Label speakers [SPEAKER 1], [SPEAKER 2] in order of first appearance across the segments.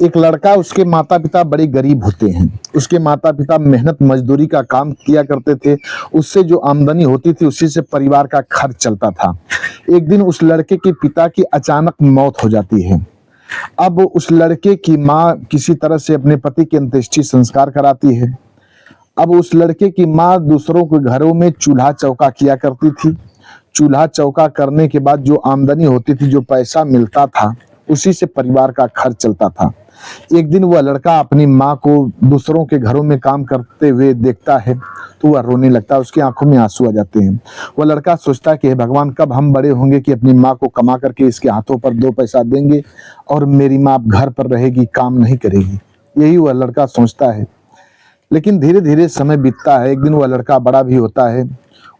[SPEAKER 1] एक लड़का, उसके माता पिता बड़े गरीब होते हैं। उसके माता पिता मेहनत मजदूरी का काम किया करते थे। उससे जो आमदनी होती थी उसी से परिवार का खर्च चलता था। एक दिन उस लड़के के पिता की अचानक मौत हो जाती है। अब उस लड़के की माँ किसी तरह से अपने पति के अंत्येष्टि संस्कार कराती है। अब उस लड़के की माँ दूसरों के घरों में चूल्हा चौका किया करती थी। चूल्हा चौका करने के बाद जो आमदनी होती थी, जो पैसा मिलता था, उसी से परिवार का खर्च चलता था। एक दिन वह लड़का अपनी माँ को दूसरों के घरों में काम करते हुए देखता है तो वह रोने लगता है। उसकी आंखों में आंसू आ जाते हैं। वह लड़का सोचता है कि हे भगवान, कब हम बड़े होंगे कि अपनी माँ को कमा करके इसके हाथों पर 2 पैसा देंगे और मेरी माँ अब घर पर रहेगी, काम नहीं करेगी। यही वह लड़का सोचता है। लेकिन धीरे धीरे समय बीतता है। एक दिन वह लड़का बड़ा भी होता है।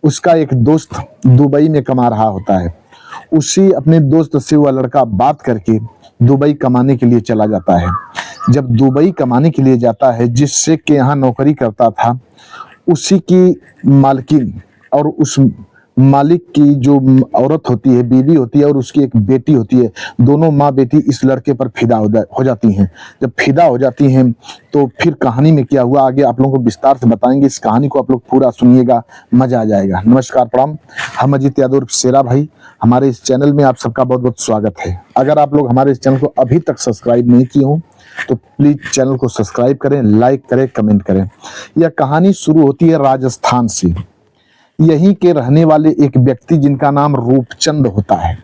[SPEAKER 1] उसका एक दोस्त दुबई में कमा रहा होता है। उसी अपने दोस्त से वह लड़का बात करके दुबई कमाने के लिए चला जाता है। जब दुबई कमाने के लिए जाता है, जिससे के यहाँ नौकरी करता था, उसी की मालकिन और उस मालिक की जो औरत होती है, बीवी होती है, और उसकी एक बेटी होती है, दोनों माँ बेटी इस लड़के पर फिदा हो जाती हैं। जब फिदा हो जाती हैं तो फिर कहानी में क्या हुआ आगे आप लोगों को विस्तार से बताएंगे। इस कहानी को आप लोग पूरा सुनिएगा, मजा आ जाएगा। नमस्कार, प्रणाम। हम अजीत यादव शेरा भाई, हमारे इस चैनल में आप सबका बहुत बहुत स्वागत है। अगर आप लोग हमारे इस चैनल को अभी तक सब्सक्राइब नहीं किए हो तो प्लीज चैनल को सब्सक्राइब करें, लाइक करें, कमेंट करें। यह कहानी शुरू होती है राजस्थान से। यहीं के रहने वाले एक व्यक्ति जिनका नाम रूपचंद होता है,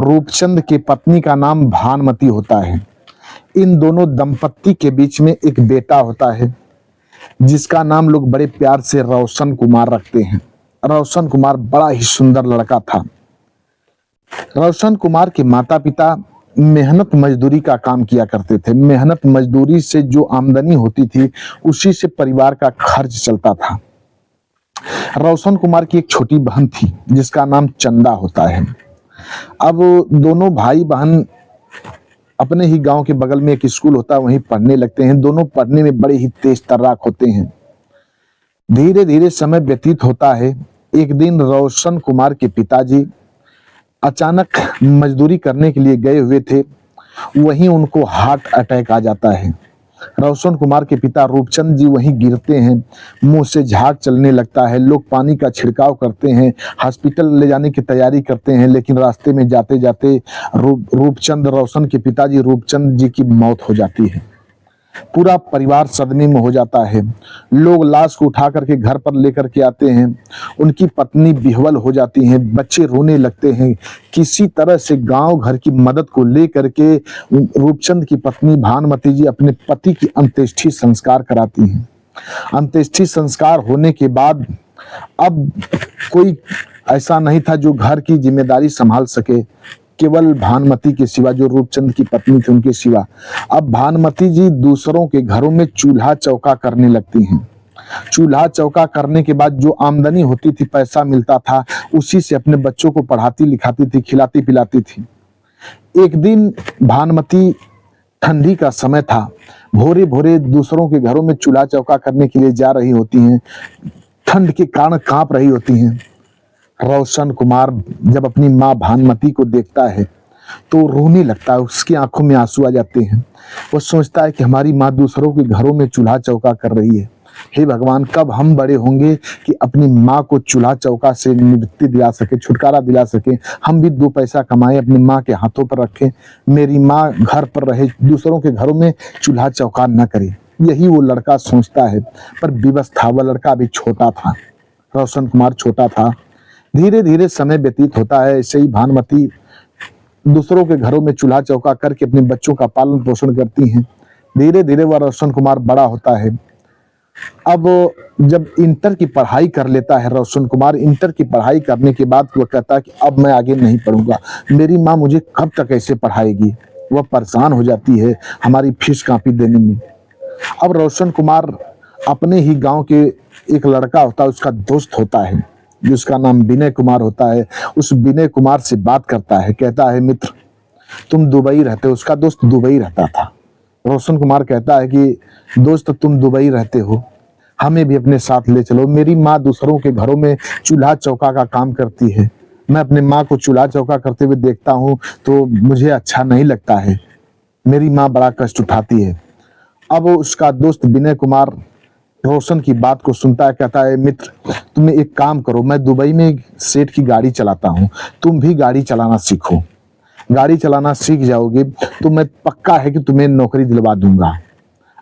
[SPEAKER 1] रूपचंद की पत्नी का नाम भानुमति होता है। इन दोनों दंपत्ति के बीच में एक बेटा होता है जिसका नाम लोग बड़े प्यार से रोशन कुमार रखते हैं। रोशन कुमार बड़ा ही सुंदर लड़का था। रोशन कुमार के माता पिता मेहनत मजदूरी का काम किया करते थे। मेहनत मजदूरी से जो आमदनी होती थी उसी से परिवार का खर्च चलता था। रोशन कुमार की एक छोटी बहन थी जिसका नाम चंदा होता है। अब दोनों भाई बहन अपने ही गांव के बगल में एक स्कूल होता है, वहीं पढ़ने लगते हैं। दोनों पढ़ने में बड़े ही तेज तर्राक होते हैं। धीरे धीरे समय व्यतीत होता है। एक दिन रोशन कुमार के पिताजी अचानक मजदूरी करने के लिए गए हुए थे, वहीं उनको हार्ट अटैक आ जाता है। रोशन कुमार के पिता रूपचंद जी वहीं गिरते हैं, मुंह से झाग चलने लगता है। लोग पानी का छिड़काव करते हैं, हॉस्पिटल ले जाने की तैयारी करते हैं, लेकिन रास्ते में जाते जाते रूपचंद, रोशन के पिताजी रूपचंद जी की मौत हो जाती है। पूरा परिवार सदमे में हो जाता है। लोग लाश को उठा करके घर पर लेकर के आते हैं। उनकी पत्नी विह्वल हो जाती हैं, बच्चे रोने लगते हैं। किसी तरह से गांव घर की मदद को लेकर के रूपचंद की पत्नी भानुमति जी अपने पति की अंत्येष्टि संस्कार कराती हैं। अंत्येष्टि संस्कार होने के बाद अब कोई ऐसा नहीं था जो घर की जिम्मेदारी संभाल सके, केवल भानुमति के सिवा, जो रूपचंद की पत्नी थी उनके सिवा। अब भानुमति जी दूसरों के घरों में चूल्हा चौका करने लगती हैं। चूल्हा चौका करने के बाद जो आमदनी होती थी, पैसा मिलता था, उसी से अपने बच्चों को पढ़ाती लिखाती थी, खिलाती पिलाती थी। एक दिन भानुमति, ठंडी का समय था, भोरे भोरे दूसरों के घरों में चूल्हा चौका करने के लिए जा रही होती हैं। ठंड के कारण कांप रही होती हैं। रोशन कुमार जब अपनी माँ भानुमति को देखता है तो रोने लगता है। उसकी आंखों में आंसू आ जाते हैं। वो सोचता है कि हमारी माँ दूसरों के घरों में चूल्हा चौका कर रही है। हे भगवान, कब हम बड़े होंगे कि अपनी माँ को चूल्हा चौका से निवृत्ति दिला सके, छुटकारा दिला सके। हम भी 2 पैसा कमाएं, अपनी माँ के हाथों पर रखें, मेरी माँ घर पर रहे, दूसरों के घरों में चूल्हा चौका न करे। यही वो लड़का सोचता है, पर विवश था। वह लड़का अभी छोटा था, रोशन कुमार छोटा था। धीरे धीरे समय व्यतीत होता है। ऐसे ही भानुमति दूसरों के घरों में चूल्हा चौका करके अपने बच्चों का पालन पोषण करती हैं। धीरे धीरे वह रोशन कुमार बड़ा होता है। अब जब इंटर की पढ़ाई कर लेता है रोशन कुमार, इंटर की पढ़ाई करने के बाद वह कहता है कि अब मैं आगे नहीं पढ़ूंगा, मेरी माँ मुझे कब तक ऐसे पढ़ाएगी। वह परेशान हो जाती है हमारी फीस कॉपी देने में। अब रोशन कुमार अपने ही गाँव के एक लड़का होता है, उसका दोस्त होता है जिसका नाम विनय कुमार होता है। उस विनय कुमार से बात करता है, कहता है मित्र तुम दुबई रहते हो। उसका दोस्त दुबई रहता था। रोशन कुमार कहता है कि दोस्त तुम दुबई रहते हो, हमें भी अपने साथ ले चलो। मेरी माँ दूसरों के घरों में चूल्हा चौका का काम करती है, मैं अपने माँ को चूल्हा चौका करते हुए देखता हूँ तो मुझे अच्छा नहीं लगता है। मेरी माँ बड़ा कष्ट उठाती है। अब उसका दोस्त विनय कुमार रोशन की बात को सुनता है, कहता है मित्र तुम एक काम करो, मैं दुबई में एक सेठ की गाड़ी चलाता हूँ, तुम भी गाड़ी चलाना सीखो। गाड़ी चलाना सीख जाओगे तो मैं पक्का है कि तुम्हें नौकरी दिलवा दूंगा।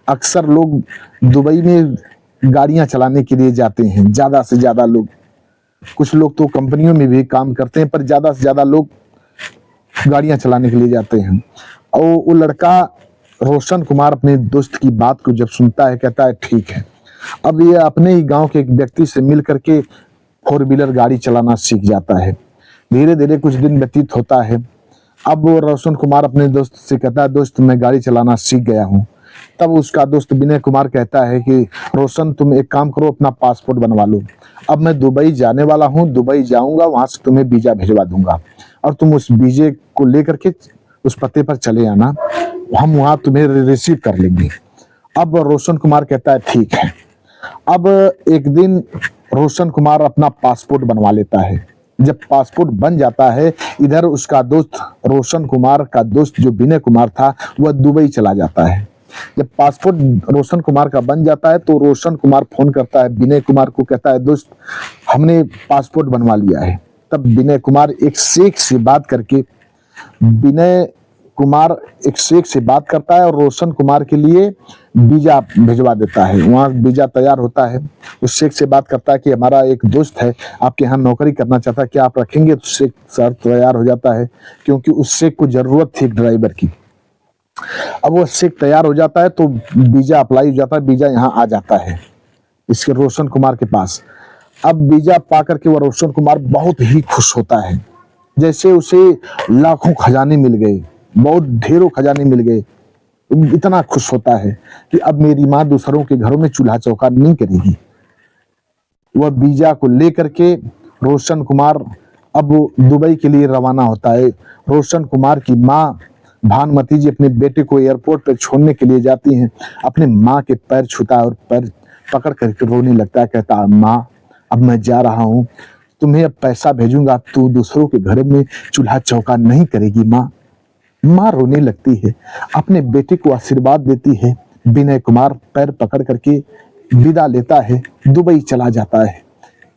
[SPEAKER 1] अक्सर लोग दुबई में गाड़ियां चलाने के लिए जाते हैं, ज्यादा से ज्यादा लोग। कुछ लोग तो कंपनियों में भी काम करते हैं, पर ज्यादा से ज्यादा लोग गाड़ियां चलाने के लिए जाते हैं। और वो लड़का रोशन कुमार अपने दोस्त की बात को जब सुनता है, कहता है ठीक है। अब ये अपने ही गांव के एक व्यक्ति से मिल करके फोर व्हीलर गाड़ी चलाना सीख जाता है। धीरे धीरे कुछ दिन व्यतीत होता है। अब वो रोशन कुमार अपने दोस्त से कहता है दोस्त मैं गाड़ी चलाना सीख गया हूँ। तब उसका दोस्त विनय कुमार कहता है कि रोशन तुम एक काम करो, अपना पासपोर्ट बनवा लो। अब मैं दुबई जाने वाला हूँ, दुबई जाऊंगा, वहां से तुम्हें वीजा भिजवा दूंगा और तुम उस वीजे को लेकर के उस पते पर चले आना, हम वहां तुम्हें रिसीव कर लेंगे। अब रोशन कुमार कहता है ठीक है। अब एक दिन रोशन कुमार अपना पासपोर्ट बनवा लेता है। जब पासपोर्ट बन जाता है, इधर उसका दोस्त रोशन कुमार का दोस्त जो विनय कुमार था वह दुबई चला जाता है। जब पासपोर्ट रोशन कुमार का बन जाता है तो रोशन कुमार फोन करता है विनय कुमार को, कहता है दोस्त हमने पासपोर्ट बनवा लिया है। तब विनय कुमार एक शेख से बात करके विनय कुमार एक शेख से बात करता है और रोशन कुमार के लिए वीजा भिजवा देता है। वहाँ वीजा तैयार होता है। उस शेख से बात करता है कि हमारा एक दोस्त है आपके यहाँ नौकरी करना चाहता है, क्या आप रखेंगे? तो शेख सर तैयार हो जाता है, क्योंकि उस शेख को जरूरत थी एक ड्राइवर की। अब वो शेख तैयार हो जाता है तो वीजा अप्लाई हो जाता है, वीजा यहाँ आ जाता है इसके रोशन कुमार के पास। अब वीजा पा करके वो रोशन कुमार बहुत ही खुश होता है, जैसे उसे लाखों खजाने मिल गए, बहुत ढेरों खजाने मिल गए। इतना खुश होता है कि अब मेरी माँ दूसरों के घरों में चूल्हा चौका नहीं करेगी। वह वीजा को लेकर के रोशन कुमार अब दुबई के लिए रवाना होता है। रोशन कुमार की माँ भानुमति जी अपने बेटे को एयरपोर्ट पर छोड़ने के लिए जाती हैं। अपने माँ के पैर छूता है और पैर पकड़ करके रोने लगता है, कहता है माँ अब मैं जा रहा हूँ, तुम्हें अब पैसा भेजूंगा, तू दूसरों के घर में चूल्हा चौका नहीं करेगी माँ। माँ रोने लगती है, अपने बेटे को आशीर्वाद देती है। विनय कुमार पैर पकड़ करके विदा लेता है, दुबई चला जाता है।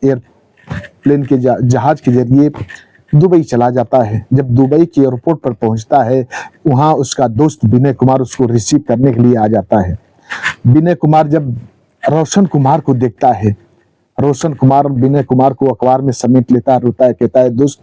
[SPEAKER 1] एयरप्लेन के जहाज के जरिए दुबई चला जाता है। जब दुबई के एयरपोर्ट पर पहुंचता है, वहां उसका दोस्त विनय कुमार उसको रिसीव करने के लिए आ जाता है। विनय कुमार जब रोशन कुमार को देखता है, रोशन कुमार विनय कुमार को अखबार में समेट लेता है, रोता है, कहता है दोस्त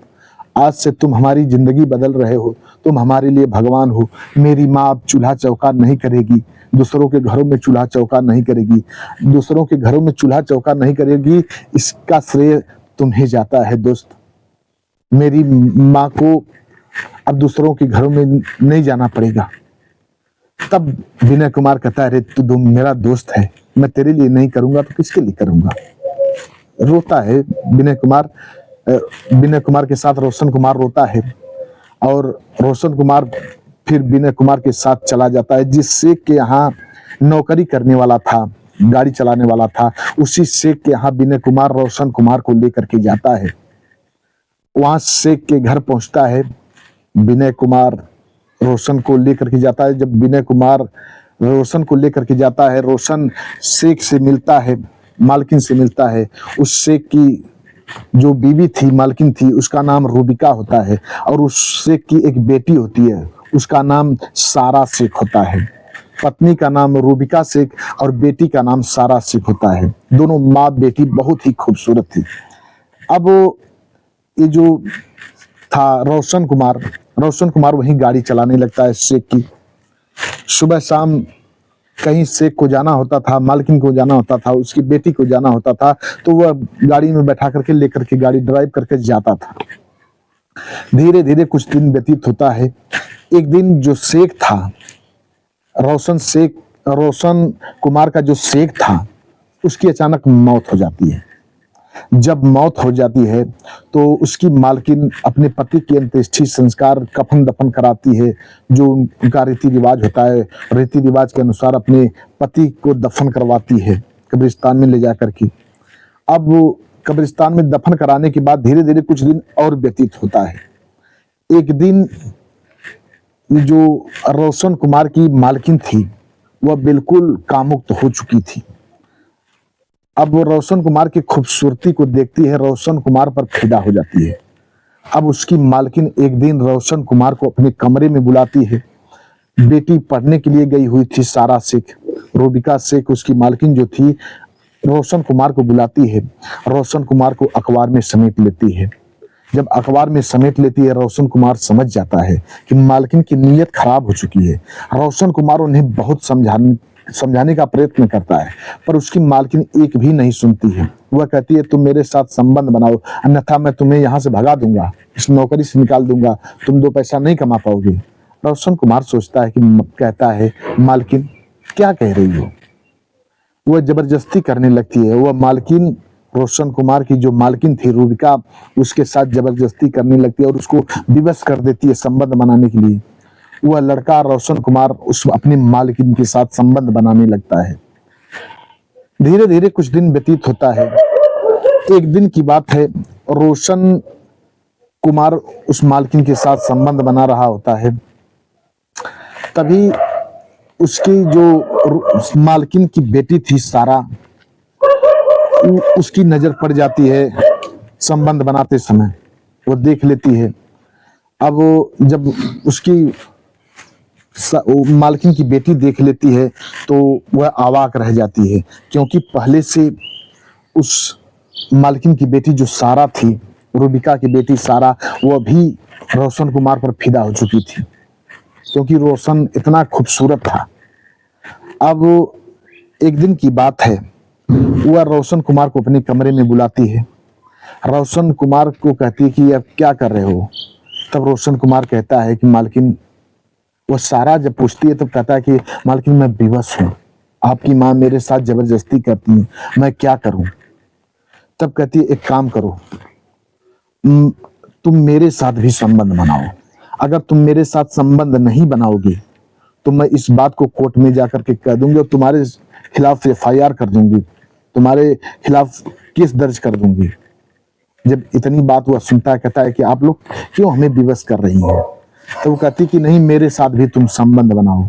[SPEAKER 1] आज से तुम हमारी जिंदगी बदल रहे हो, तुम हमारे लिए भगवान हो। मेरी माँ अब चूल्हा चौका नहीं करेगी, दूसरों के घरों में चूल्हा चौका नहीं करेगी, दूसरों के घरों में चूल्हा चौका नहीं करेगी, इसका श्रेय तुम्हें जाता है दोस्त। मेरी माँ को अब दूसरों के घरों में नहीं जाना पड़ेगा। तब विनय कुमार कहता है अरे तू मेरा दोस्त है, मैं तेरे लिए नहीं करूंगा तो किसके लिए करूंगा। रोता है विनय कुमार। विनय कुमार के साथ रोशन कुमार रोता है और रोशन कुमार फिर विनय कुमार के साथ चला जाता है। जिस शेख के यहाँ नौकरी करने वाला था, गाड़ी चलाने वाला था, उसी शेख के यहाँ विनय कुमार रोशन कुमार को लेकर के जाता है। वहां शेख के घर पहुंचता है, विनय कुमार रोशन को लेकर के जाता है। जब विनय कुमार रोशन को लेकर के जाता है, रोशन शेख से मिलता है, मालकिन से मिलता है। उस शेख की जो बीवी थी, मालकिन थी, उसका नाम रूबिका होता है और उस शेख की एक बेटी होती है, उसका नाम सारा शेख होता है। पत्नी का नाम रूबिका शेख और बेटी का नाम सारा शेख होता है। दोनों माँ बेटी बहुत ही खूबसूरत थी। अब ये जो था रोशन कुमार वहीं गाड़ी चलाने लगता है शेख की। सुबह शाम कहीं शेख को जाना होता था, मालकिन को जाना होता था, उसकी बेटी को जाना होता था, तो वह गाड़ी में बैठा करके लेकर के गाड़ी ड्राइव करके जाता था। धीरे धीरे कुछ दिन व्यतीत होता है। एक दिन जो शेख था, रोशन कुमार का जो शेख था, उसकी अचानक मौत हो जाती है। जब मौत हो जाती है तो उसकी मालकिन अपने पति की अंत्येष्टि संस्कार कफन दफन कराती है। जो उनका रीति रिवाज होता है, रीति रिवाज के अनुसार अपने पति को दफन करवाती है कब्रिस्तान में ले जाकर के। अब कब्रिस्तान में दफन कराने के बाद धीरे धीरे कुछ दिन और व्यतीत होता है। एक दिन जो रोशन कुमार की मालकिन थी वह बिल्कुल कामुक्त हो चुकी थी। अब वो रोशन कुमार की खूबसूरती को देखती है, रोशन कुमार पर फिदा हो जाती है। अब उसकी मालकिन एक दिन रोशन कुमार को अपने कमरे में बुलाती है। बेटी पढ़ने के लिए गई हुई थी सारा शेख, रूबिका शेख उसकी मालकिन जो थी, रोशन कुमार को बुलाती है। रोशन कुमार को अखबार में समेट लेती है। जब अखबार में समेट लेती है, रोशन कुमार समझ जाता है कि मालकिन की नीयत खराब हो चुकी है। रोशन कुमार उन्हें बहुत समझाने का प्रयत्न करता है, पर उसकी मालकिन एक भी नहीं सुनती है। वह कहती है तुम मेरे साथ संबंध बनाओ, अन्यथा मैं तुम्हें यहाँ से भगा दूंगा, इस नौकरी से निकाल दूंगा, तुम दो पैसा नहीं कमा पाओगे। रोशन कुमार सोचता है कि कहता है मालकिन क्या कह रही हो। वह जबरदस्ती करने लगती है। वह मालकिन, रोशन कुमार की जो मालकिन थी रूबिका, उसके साथ जबरदस्ती करने लगती है और उसको विवश कर देती है संबंध बनाने के लिए। वह लड़का रोशन कुमार उस अपनी मालकिन के साथ संबंध बनाने लगता है। धीरे धीरे कुछ दिन व्यतीत होता है। एक दिन की बात है, रोशन कुमार उस मालकिन के साथ संबंध बना रहा होता है। तभी उसकी जो मालकिन की बेटी थी सारा, उसकी नजर पड़ जाती है संबंध बनाते समय। वो देख लेती है। अब जब उसकी मालकिन की बेटी देख लेती है तो वह अवाक रह जाती है, क्योंकि पहले से उस मालकिन की बेटी जो सारा थी, रूबिका की बेटी सारा, वह भी रोशन कुमार पर फिदा हो चुकी थी, क्योंकि रोशन इतना खूबसूरत था। अब एक दिन की बात है, वह रोशन कुमार को अपने कमरे में बुलाती है। रोशन कुमार को कहती है कि अब क्या कर रहे हो। तब रोशन कुमार कहता है कि मालकिन, वो सारा जब पूछती है तब कहता है कि मालकिन मैं विवश हूँ, आपकी माँ मेरे साथ जबरदस्ती करती है, मैं क्या करूं। तब कहती है एक काम करो, तुम मेरे साथ भी संबंध बनाओ। अगर तुम मेरे साथ संबंध नहीं बनाओगे तो मैं इस बात को कोर्ट में जाकर के कह दूंगी और तुम्हारे खिलाफ FIR कर दूंगी, तुम्हारे खिलाफ केस दर्ज कर दूंगी। जब इतनी बात वह सुनता है, कहता है कि आप लोग क्यों हमें विवश कर रही हैं। तो वो कहती कि नहीं, मेरे साथ भी तुम संबंध बनाओ,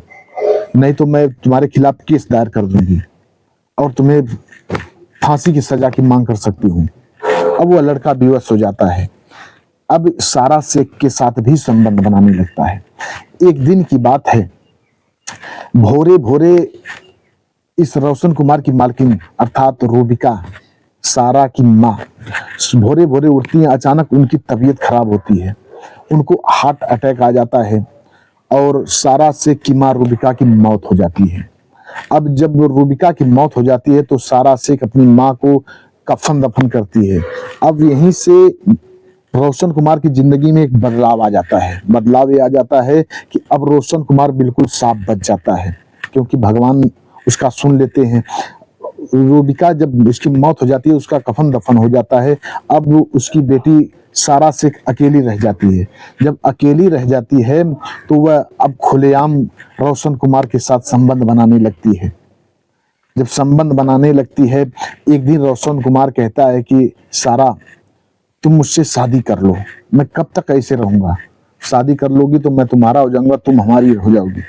[SPEAKER 1] नहीं तो मैं तुम्हारे खिलाफ केस दायर कर दूंगी और तुम्हें फांसी की सजा की मांग कर सकती हूँ। अब वह लड़का विवश हो जाता है। अब सारा शेख के साथ भी संबंध बनाने लगता है। एक दिन की बात है, भोरे भोरे इस रोशन कुमार की मालकिन अर्थात रूबिका, सारा की माँ, भोरे भोरे उठती हैं। अचानक उनकी तबीयत खराब होती है, उनको हार्ट अटैक आ जाता है और सारा शेख की माँ रूबिका की मौत हो जाती है। अब जब रूबिका की मौत हो जाती है तो सारा शेख अपनी माँ को कफन दफन करती है। अब यहीं से रोशन कुमार की जिंदगी में एक बदलाव आ जाता है। बदलाव ये आ जाता है कि अब रोशन कुमार बिल्कुल साफ बच जाता है, क्योंकि भगवान उसका सुन लेते हैं। रूबिका जब उसकी मौत हो जाती है, उसका कफन दफन हो जाता है। अब उसकी बेटी सारा शेख अकेली रह जाती है। जब अकेली रह जाती है तो वह अब खुलेआम रोशन कुमार के साथ संबंध बनाने लगती है। जब संबंध बनाने लगती है, एक दिन रोशन कुमार कहता है कि सारा, तुम मुझसे शादी कर लो, मैं कब तक ऐसे रहूंगा, शादी कर लोगी तो मैं तुम्हारा हो जाऊंगा, तुम हमारी हो जाओगी।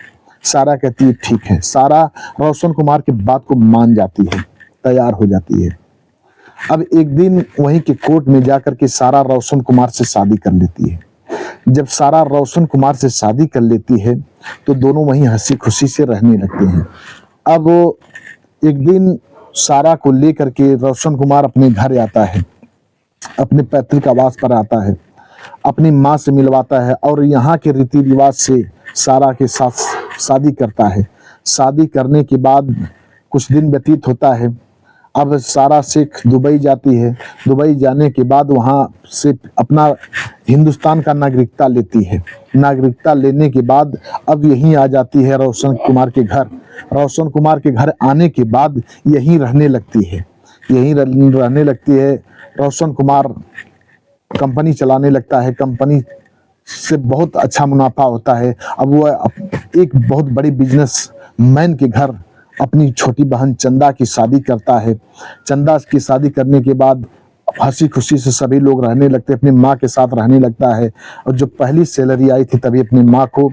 [SPEAKER 1] सारा कहती है ठीक है। सारा रोशन कुमार की बात को मान जाती है, तैयार हो जाती है। अब एक दिन वहीं के कोर्ट में जाकर के सारा रोशन कुमार से शादी कर लेती है। जब सारा रोशन कुमार से शादी कर लेती है तो दोनों वहीं हंसी खुशी से रहने लगते हैं। अब एक दिन सारा को लेकर के रोशन कुमार अपने घर आता है, अपने पैतृक आवास पर आता है, अपनी माँ से मिलवाता है और यहाँ के रीति रिवाज से सारा के साथ शादी करता है। शादी करने के बाद कुछ दिन व्यतीत होता है। अब सारा शेख दुबई जाती है। दुबई जाने के बाद वहाँ से अपना हिंदुस्तान का नागरिकता लेती है। नागरिकता लेने के बाद अब यहीं आ जाती है रोशन कुमार के घर। रोशन कुमार के घर आने के बाद यहीं रहने लगती है। यहीं रहने लगती है। रोशन कुमार कंपनी चलाने लगता है। कंपनी से बहुत अच्छा मुनाफा होता है। अब वह एक बहुत बड़ी बिजनेस मैन के घर अपनी छोटी बहन चंदा की शादी करता है। चंदा की शादी करने के बाद हंसी खुशी से सभी लोग रहने लगते, अपनी माँ के साथ रहने लगता है। और जब पहली सैलरी आई थी तभी अपनी माँ को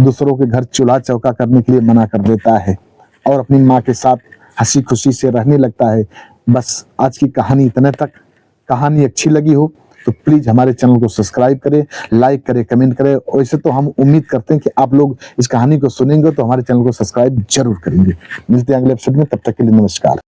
[SPEAKER 1] दूसरों के घर चूल्हा चौका करने के लिए मना कर देता है और अपनी माँ के साथ हंसी खुशी से रहने लगता है। बस आज की कहानी इतने तक। कहानी अच्छी लगी हो तो प्लीज हमारे चैनल को सब्सक्राइब करें, लाइक करें, कमेंट करें। वैसे तो हम उम्मीद करते हैं कि आप लोग इस कहानी को सुनेंगे तो हमारे चैनल को सब्सक्राइब जरूर करेंगे। मिलते हैं अगले एपिसोड में, तब तक के लिए नमस्कार।